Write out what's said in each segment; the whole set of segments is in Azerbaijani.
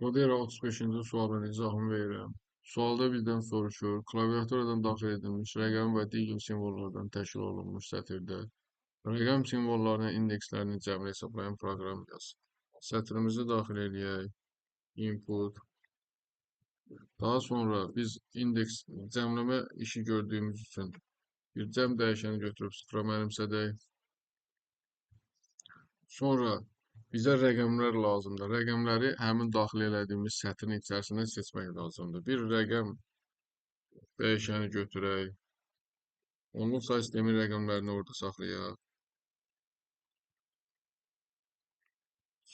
Model 35-ci sualın izahını verirəm. Sualda bizdən soruşur, klaviaturadan daxil edilmiş rəqəm və digər simvollardan təşkil olunmuş sətirdə rəqəm simvollarının indekslərinin cəmini hesablayan proqram yaz. Sətrimizi daxil edək, input. Daha sonra biz indeks cəmləmə işi gördüyümüz üçün bir cəm dəyişəni götürüb sıfıra mənimsədək. Sonra bizə rəqəmlər lazımdır. Rəqəmləri həmin daxil elədiyimiz sətrin içərisindən seçmək lazımdır. Bir rəqəm dəyişəni götürək. Onluq say sistemin rəqəmlərini orada saxlayaq.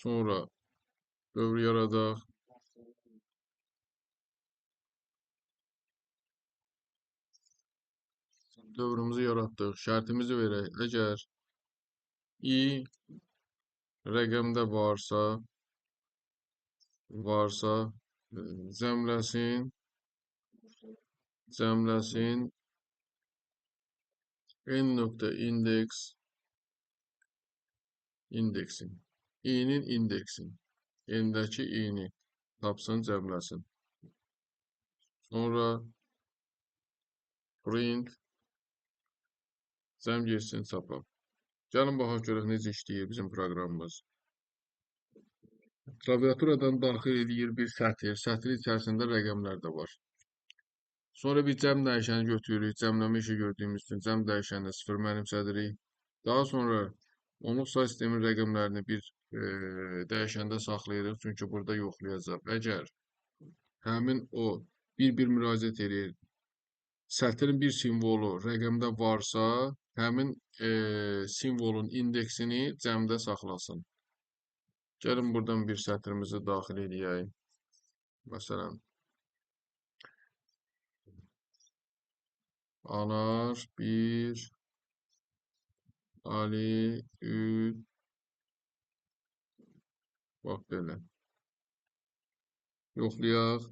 Sonra dövr yaradaq. Dövrümüzü yaratdıq. Şərtimizi verək. Əgər i rəqəmdə varsa cəmləsin indeksin. İ'nin indeksin. N'dəki i'ni tapsın, cəmləsin. Sonra print cəm getsin çapa. Gəlin baxaq görək necə işləyir bizim proqramımız. Klaviaturadan daxil edir bir sətir. Sətrin içərisində rəqəmlər də var. Sonra bir cəm dəyişəni götürürük. Cəmləmə işi gördüyümüz üçün cəm dəyişəninə 0 mənimsədirik. Daha sonra onluq say sistemin rəqəmlərini bir dəyişəndə saxlayırıq. Çünki burada yoxlayacaq. Əgər həmin o bir müraciət edir. Sətrin bir simvolu rəqəmdə varsa, həmin simvolun indeksini cəmdə saxlasın. Gəlin buradan bir sətrimizi daxil edək. Məsələn, anar 1, Ali 3, bax belə. Yoxlayaq.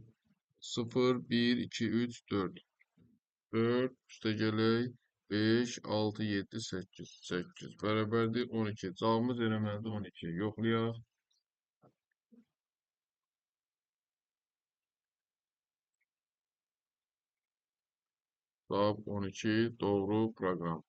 0, 1, 2, 3, 4. 4, üstə gələk. 5, 6, 7, 8. 8 bərabərdir 12. Cavabımız eləməlidir 12. Yoxlayaq. Cavab 12. Doğru proqram.